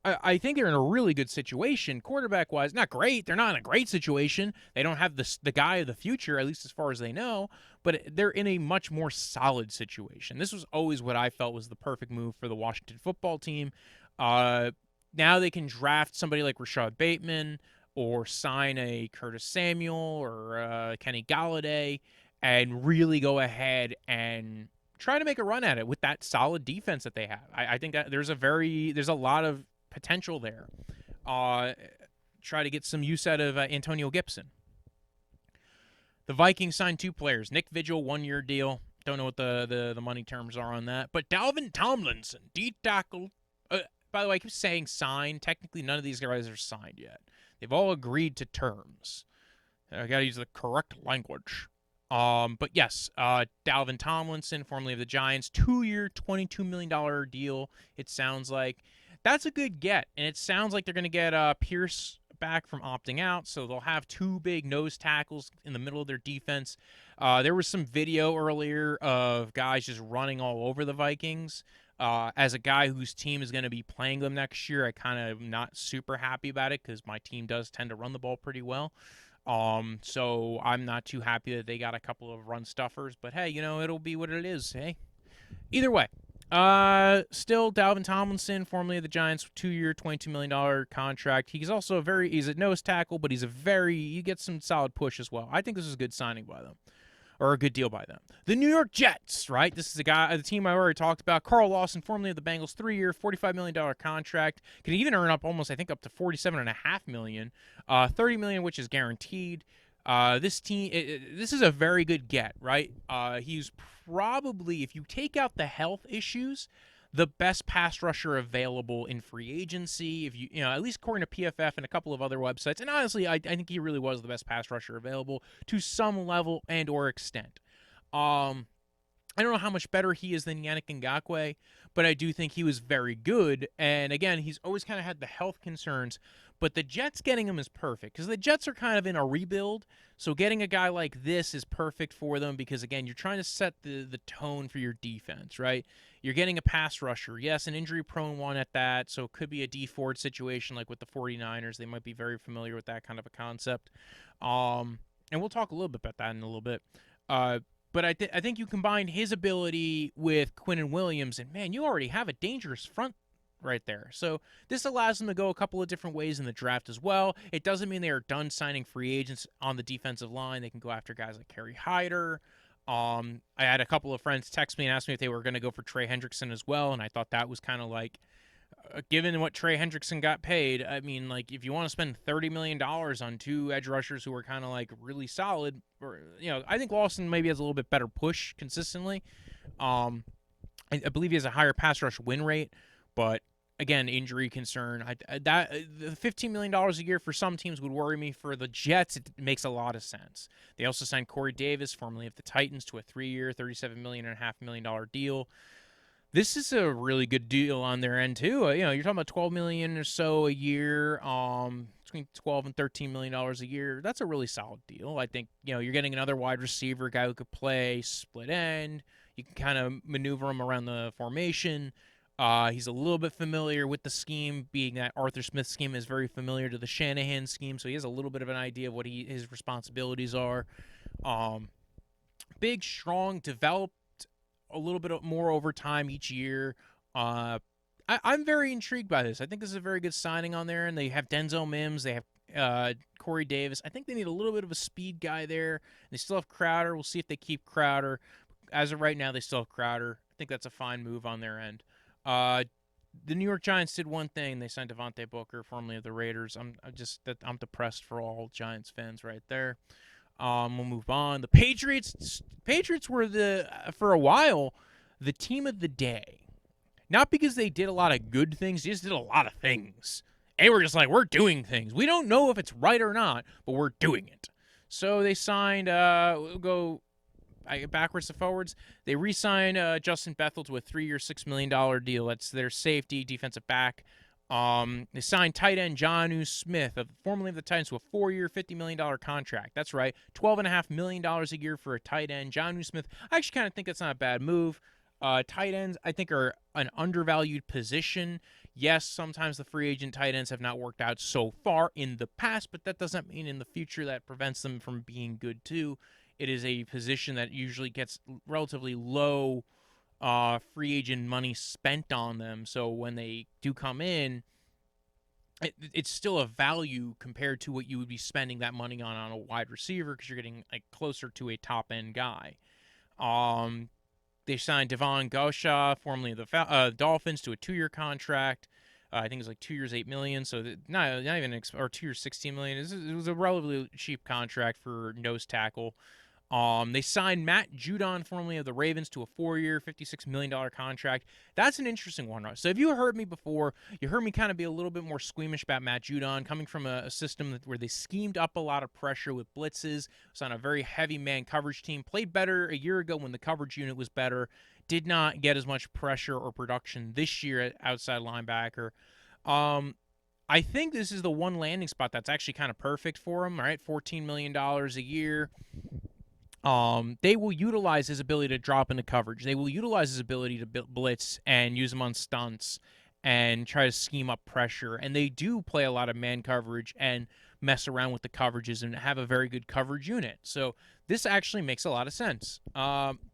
I think they're in a really good situation, quarterback-wise. Not great. They're not in a great situation. They don't have the guy of the future, at least as far as they know, but they're in a much more solid situation. This was always what I felt was the perfect move for the Washington football team. Now they can draft somebody like Rashad Bateman or sign a Curtis Samuel or Kenny Galladay and really go ahead and try to make a run at it with that solid defense that they have. I think that there's a lot of potential there. Try to get some use out of Antonio Gibson. The Vikings signed 2 players. Nick Vigil, 1-year deal. Don't know what the money terms are on that. But Dalvin Tomlinson, D-tackle. By the way, I keep saying signed. Technically, none of these guys are signed yet. They've all agreed to terms. I got to use the correct language. But yes, Dalvin Tomlinson, formerly of the Giants, 2-year, $22 million deal, it sounds like. That's a good get, and it sounds like they're going to get Pierce back from opting out, so they'll have 2 big nose tackles in the middle of their defense. There was some video earlier of guys just running all over the Vikings. As a guy whose team is going to be playing them next year, I kind of am not super happy about it because my team does tend to run the ball pretty well. So I'm not too happy that they got a couple of run stuffers, but hey, it'll be what it is. Hey, either way. Still Dalvin Tomlinson, formerly of the Giants, 2-year, $22 million contract. He's also he's a nose tackle, but he gets some solid push as well. I think this is a good signing by them, or a good deal by them. The New York Jets, right? This is the team I already talked about. Carl Lawson, formerly of the Bengals, 3-year, $45 million contract. Can even earn up almost, I think, up to $47.5 million. $30 million, which is guaranteed. This is a very good get, right? He's probably, if you take out the health issues, the best pass rusher available in free agency. If you at least according to PFF and a couple of other websites, and honestly, I think he really was the best pass rusher available to some level and or extent. I don't know how much better he is than Yannick Ngakoue, but I do think he was very good. And again, he's always kind of had the health concerns, but the Jets getting him is perfect because the Jets are kind of in a rebuild. So getting a guy like this is perfect for them because, again, you're trying to set the tone for your defense, right? You're getting a pass rusher. Yes, an injury-prone one at that, so it could be a D Ford situation like with the 49ers. They might be very familiar with that kind of a concept. And we'll talk a little bit about that in a little bit. But I think you combine his ability with Quinnen Williams, and, man, you already have a dangerous front right there. So this allows them to go a couple of different ways in the draft as well. It doesn't mean they are done signing free agents on the defensive line. They can go after guys like Kerry Hyder. I had a couple of friends text me and ask me if they were going to go for Trey Hendrickson as well, and I thought that was kind of like, given what Trey Hendrickson got paid, I mean, like, if you want to spend $30 million on two edge rushers who are kind of like really solid, or I think Lawson maybe has a little bit better push consistently. I believe he has a higher pass rush win rate, but again, injury concern. The $15 million a year for some teams would worry me. For the Jets, it makes a lot of sense. They also signed Corey Davis, formerly of the Titans, to a 3-year, $37.5 million deal. This is a really good deal on their end too. You're talking about $12 million or so a year, between $12 and $13 million a year. That's a really solid deal. I think you're getting another wide receiver, a guy who could play split end. You can kind of maneuver him around the formation. He's a little bit familiar with the scheme, being that Arthur Smith's scheme is very familiar to the Shanahan scheme, so he has a little bit of an idea of what his responsibilities are. Big, strong, developed a little bit more over time each year. I'm very intrigued by this. I think this is a very good signing on there, and they have Denzel Mims. They have Corey Davis. I think they need a little bit of a speed guy there. They still have Crowder. We'll see if they keep Crowder. As of right now, they still have Crowder. I think that's a fine move on their end. The New York Giants did one thing. They signed Devontae Booker, formerly of the Raiders. I'm depressed for all Giants fans right there. We'll move on. The Patriots were for a while the team of the day. Not because they did a lot of good things, they just did a lot of things. And we're just like, we're doing things. We don't know if it's right or not, but we're doing it. So they signed, we'll go backwards to forwards. They re-signed Justin Bethel to a 3-year, $6 million deal. That's their safety, defensive back. They signed tight end Jonnu Smith, formerly of the Titans, to a 4-year, $50 million contract. That's right, $12.5 million a year for a tight end. Jonnu Smith, I actually kind of think that's not a bad move. Tight ends, I think, are an undervalued position. Yes, sometimes the free agent tight ends have not worked out so far in the past, but that doesn't mean in the future that prevents them from being good too. It is a position that usually gets relatively low free agent money spent on them. So when they do come in, it's still a value compared to what you would be spending that money on a wide receiver because you're getting like closer to a top end guy. They signed Devon Gosha, formerly of the Dolphins, to a 2-year contract. I think it was like 2 years, $8 million. So not even or 2 years, $16 million. It was a relatively cheap contract for nose tackle. They signed Matt Judon, formerly of the Ravens, to a 4-year, $56 million contract. That's an interesting one, right? So if you heard me before, you heard me kind of be a little bit more squeamish about Matt Judon, coming from a system where they schemed up a lot of pressure with blitzes. Was on a very heavy man coverage team. Played better a year ago when the coverage unit was better. Did not get as much pressure or production this year at outside linebacker. I think this is the one landing spot that's actually kind of perfect for him, right? $14 million a year. They will utilize his ability to drop into coverage. They will utilize his ability to blitz and use him on stunts and try to scheme up pressure. And they do play a lot of man coverage. And mess around with the coverages and have a very good coverage unit. So this actually makes a lot of sense.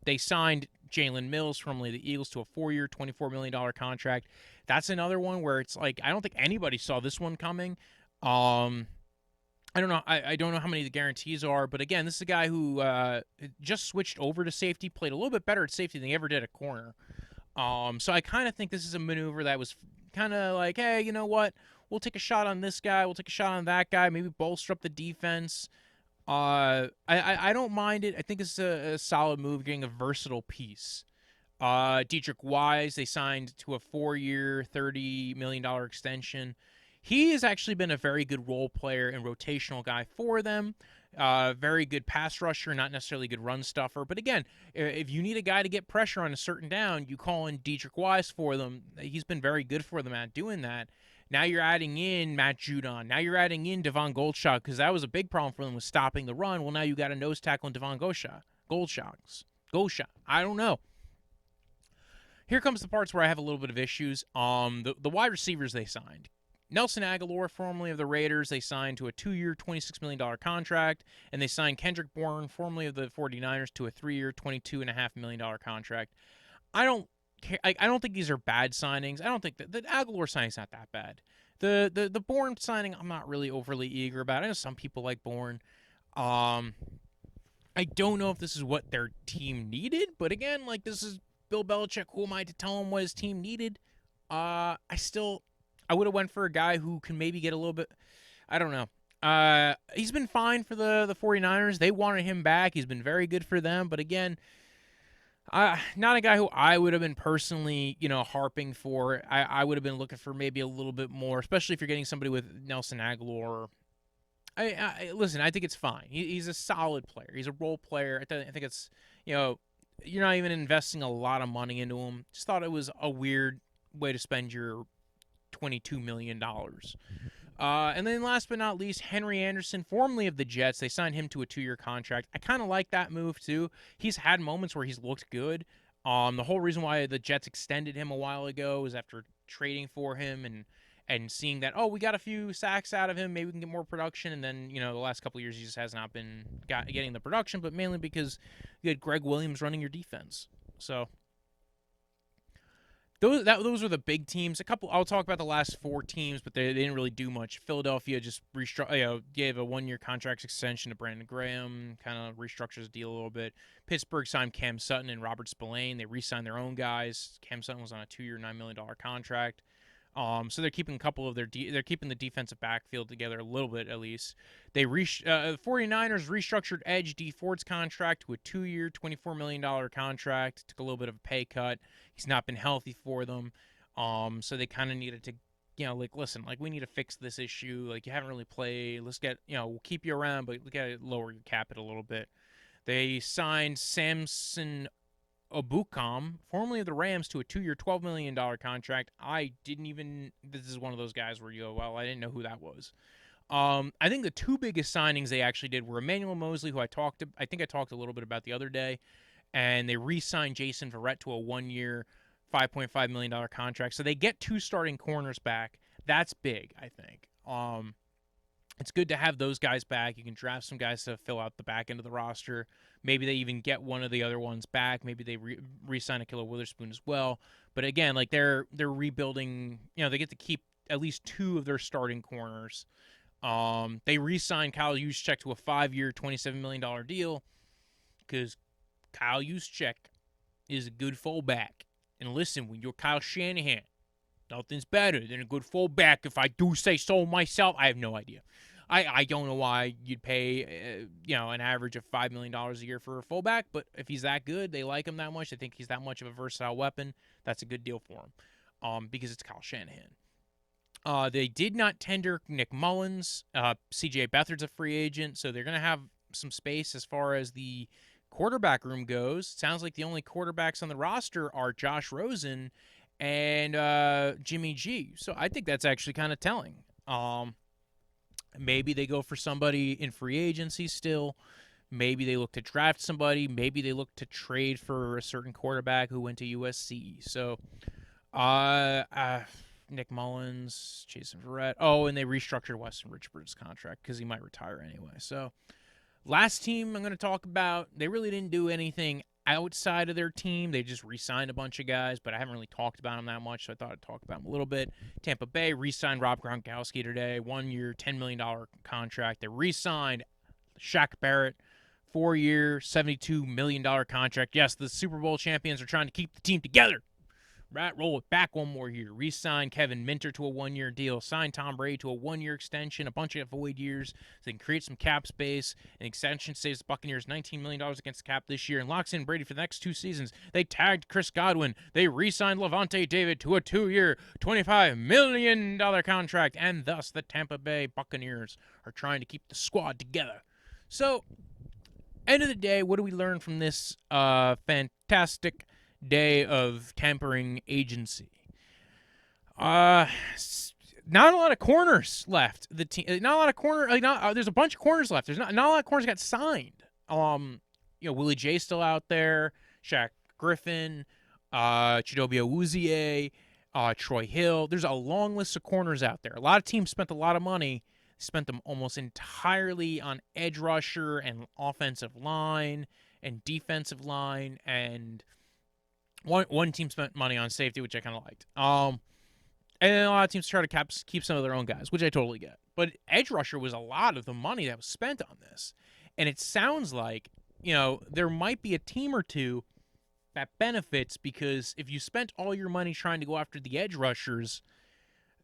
They signed Jalen Mills, formerly the Eagles, to a 4-year, $24 million contract. That's another one where it's like I don't think anybody saw this one coming. I don't know. I don't know how many the guarantees are, but again, this is a guy who just switched over to safety, played a little bit better at safety than he ever did at corner. So I kind of think this is a maneuver that was kind of like, hey, you know what? We'll take a shot on this guy. We'll take a shot on that guy. Maybe bolster up the defense. I don't mind it. I think it's a solid move, getting a versatile piece. Jedrick Wills, they signed to a 4-year, $30 million extension. He has actually been a very good role player and rotational guy for them. Very good pass rusher, not necessarily good run stuffer. But again, if you need a guy to get pressure on a certain down, you call in Jedrick Wills for them. He's been very good for them at doing that. Now you're adding in Matt Judon. Now you're adding in Devon Goldshot, because that was a big problem for them, was stopping the run. Well, now you got a nose tackle in Devon Goldshot. I don't know. Here comes the parts where I have a little bit of issues. The wide receivers they signed. Nelson Aguilar, formerly of the Raiders, they signed to a 2-year, $26 million contract, and they signed Kendrick Bourne, formerly of the 49ers, to a 3-year, $22.5 million contract. I don't think these are bad signings. I don't think that the Aguilar signing's not that bad. The Bourne signing, I'm not really overly eager about. I know some people like Bourne. I don't know if this is what their team needed, but again, like, this is Bill Belichick. Who am I to tell him what his team needed? I would have went for a guy who can maybe get a little bit, I don't know. He's been fine for the 49ers. They wanted him back. He's been very good for them. But again, not a guy who I would have been personally, harping for. I would have been looking for maybe a little bit more, especially if you're getting somebody with Nelson Aguilar. Listen, I think it's fine. He's a solid player. He's a role player. I think it's, you're not even investing a lot of money into him. Just thought it was a weird way to spend your $22 million. And then last but not least, Henry Anderson, formerly of the Jets. They signed him to a 2-year contract. I kind of like that move too. He's had moments where he's looked good. The whole reason why the Jets extended him a while ago is after trading for him and seeing that, we got a few sacks out of him, maybe we can get more production. And then, the last couple of years he just has not been getting the production, but mainly because you had Greg Williams running your defense. So those are the big teams. I'll talk about the last 4 teams, but they didn't really do much. Philadelphia just gave a 1-year contract extension to Brandon Graham, kind of restructures the deal a little bit. Pittsburgh signed Cam Sutton and Robert Spillane. They re-signed their own guys. Cam Sutton was on a 2-year, $9 million contract. So they're keeping a couple of they're keeping the defensive backfield together a little bit at least. The 49ers restructured Edge D Ford's contract to a 2-year, $24 million contract. Took a little bit of a pay cut. He's not been healthy for them. So they kind of needed to, listen, we need to fix this issue. You haven't really played. Let's get, we'll keep you around, but we got to lower your cap it a little bit. They signed Samson Obukam, formerly of the Rams, to a 2-year, $12 million contract. This is one of those guys where you go, well, I didn't know who that was. I think the 2 biggest signings they actually did were Emmanuel Mosley, who I think I talked a little bit about the other day, and they re-signed Jason Verrett to a 1-year, $5.5 million contract. So they get 2 starting corners back. That's big, I think. It's good to have those guys back. You can draft some guys to fill out the back end of the roster. Maybe they even get one of the other ones back. Maybe they re-sign Ahkello Witherspoon as well. But again, they're rebuilding. They get to keep at least 2 of their starting corners. They re-signed Kyle Juszczyk to a 5-year, $27 million deal because Kyle Juszczyk is a good fullback. And listen, when you're Kyle Shanahan, nothing's better than a good fullback, if I do say so myself. I have no idea. I don't know why you'd pay, an average of $5 million a year for a fullback, but if he's that good, they like him that much, they think he's that much of a versatile weapon, that's a good deal for him because it's Kyle Shanahan. They did not tender Nick Mullins. C.J. Beathard's a free agent, so they're going to have some space as far as the quarterback room goes. It sounds like the only quarterbacks on the roster are Josh Rosen and Jimmy G. So I think that's actually kind of telling. Maybe they go for somebody in free agency still. Maybe they look to draft somebody. Maybe they look to trade for a certain quarterback who went to USC. So, Nick Mullins, Jason Verrett. Oh, and they restructured Weston Richburg's contract because he might retire anyway. So, last team I'm going to talk about, they really didn't do anything outside of their team. They just re-signed a bunch of guys, but I haven't really talked about them that much, so I thought I'd talk about them a little bit. Tampa Bay re-signed Rob Gronkowski today, 1 year, $10 million contract. They re-signed Shaq Barrett, 4-year, $72 million contract. Yes, the Super Bowl champions are trying to keep the team together. Right, roll it back 1 more year. Re-sign Kevin Minter to a 1-year deal. Sign Tom Brady to a 1-year extension, a bunch of void years. So they can create some cap space. An extension saves the Buccaneers $19 million against the cap this year and locks in Brady for the next 2 seasons. They tagged Chris Godwin. They re-signed Levante David to a 2-year, $25 million contract. And thus, the Tampa Bay Buccaneers are trying to keep the squad together. So, end of the day, what do we learn from this fantastic day of tampering agency? Not a lot of corners left. The team, not a lot of corner. There's a bunch of corners left. There's not a lot of corners got signed. Willie J still out there. Shaq Griffin, Chidobe Awuzie, Troy Hill. There's a long list of corners out there. A lot of teams spent a lot of money. Spent them almost entirely on edge rusher and offensive line and defensive line, and one team spent money on safety, which I kind of liked. And then a lot of teams try to keep some of their own guys, which I totally get. But edge rusher was a lot of the money that was spent on this. And it sounds like, there might be a team or two that benefits, because if you spent all your money trying to go after the edge rushers,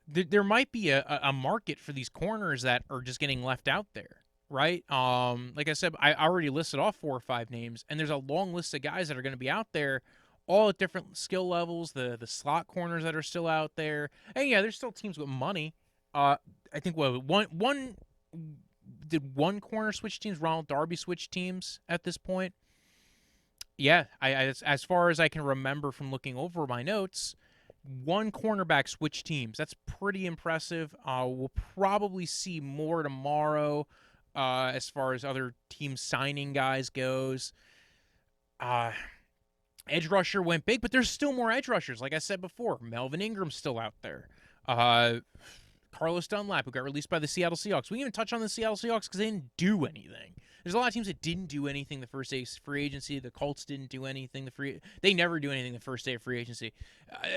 there might be a market for these corners that are just getting left out there, right? Like I said, I already listed off 4 or 5 names, and there's a long list of guys that are going to be out there, all at different skill levels, the slot corners that are still out there. And yeah, there's still teams with money. I think did one corner switch teams? Ronald Darby switch teams at this point? Yeah, as far as I can remember from looking over my notes, 1 cornerback switch teams. That's pretty impressive. We'll probably see more tomorrow as far as other teams signing guys goes. Edge rusher went big, but there's still more edge rushers. Like I said before, Melvin Ingram's still out there. Carlos Dunlap, who got released by the Seattle Seahawks. We didn't even touch on the Seattle Seahawks because they didn't do anything. There's a lot of teams that didn't do anything the first day of free agency. The Colts didn't do anything. They never do anything the first day of free agency.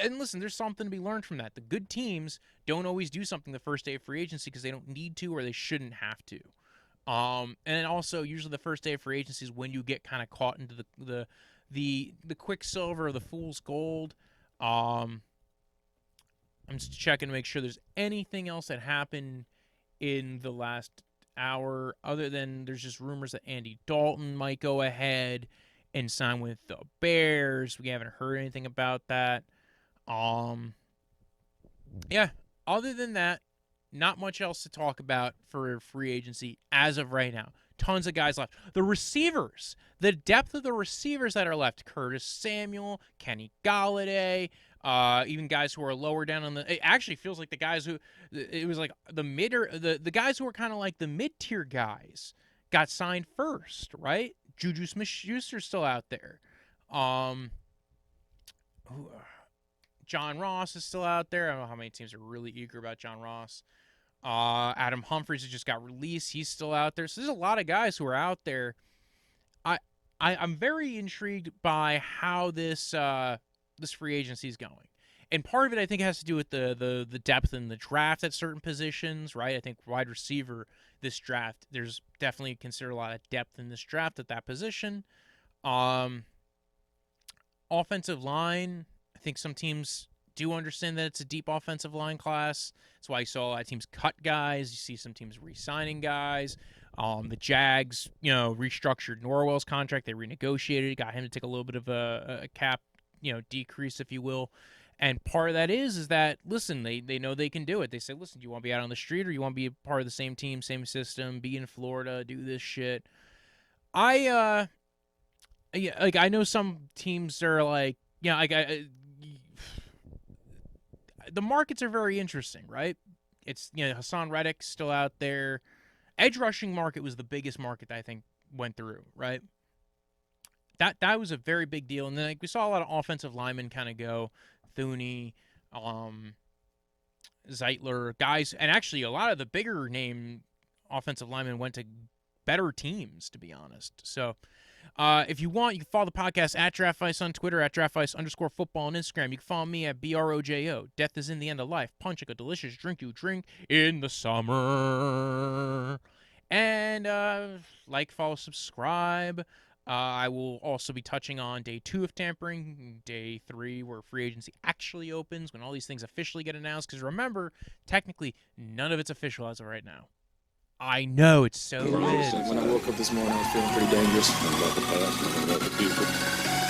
And listen, there's something to be learned from that. The good teams don't always do something the first day of free agency because they don't need to or they shouldn't have to. And then also, usually the first day of free agency is when you get kind of caught into the quicksilver or the fool's gold. I'm just checking to make sure there's anything else that happened in the last hour, other than there's just rumors that Andy Dalton might go ahead and sign with the Bears. We haven't heard anything about that. Yeah, other than that, not much else to talk about for free agency as of right now. Tons of guys left. The receivers, the depth of the receivers that are left: Curtis Samuel, Kenny Galladay, even guys who are lower down on the. It actually feels like the guys who, it was like the guys who were kind of like the mid-tier guys got signed first, right? Juju Smith-Schuster's still out there. John Ross is still out there. I don't know how many teams are really eager about John Ross. Adam Humphries just got released. He's still out there. So there's a lot of guys who are out there. I'm very intrigued by how this free agency is going. And part of it, I think, has to do with the depth in the draft at certain positions, right? I think wide receiver, this draft, there's definitely considered a lot of depth in this draft at that position. Offensive line, I think some teams do understand that it's a deep offensive line class. That's why you saw a lot of teams cut guys. You see some teams re-signing guys. The Jags, restructured Norwell's contract. They renegotiated it, got him to take a little bit of a cap, decrease, if you will. And part of that is that, listen, they know they can do it. They say, listen, do you want to be out on the street or you want to be a part of the same team, same system, be in Florida, do this shit? I know some teams are like, the markets are very interesting, right? It's, Hassan Reddick's still out there. Edge rushing market was the biggest market that I think went through, right? That was a very big deal. And then we saw a lot of offensive linemen kind of go. Thuney, Zeitler, guys, and actually a lot of the bigger name offensive linemen went to better teams, to be honest. So if you want, you can follow the podcast at Draftvice on Twitter, at Draftvice_football on Instagram. You can follow me at BROJO. Death is in the end of life. Punch like a delicious drink you drink in the summer. And like, follow, subscribe. I will also be touching on day 2 of tampering, day 3 where free agency actually opens, when all these things officially get announced. Because remember, technically, none of it's official as of right now. I know, it's so weird. When I woke up this morning, I was feeling pretty dangerous. About the past and about the future.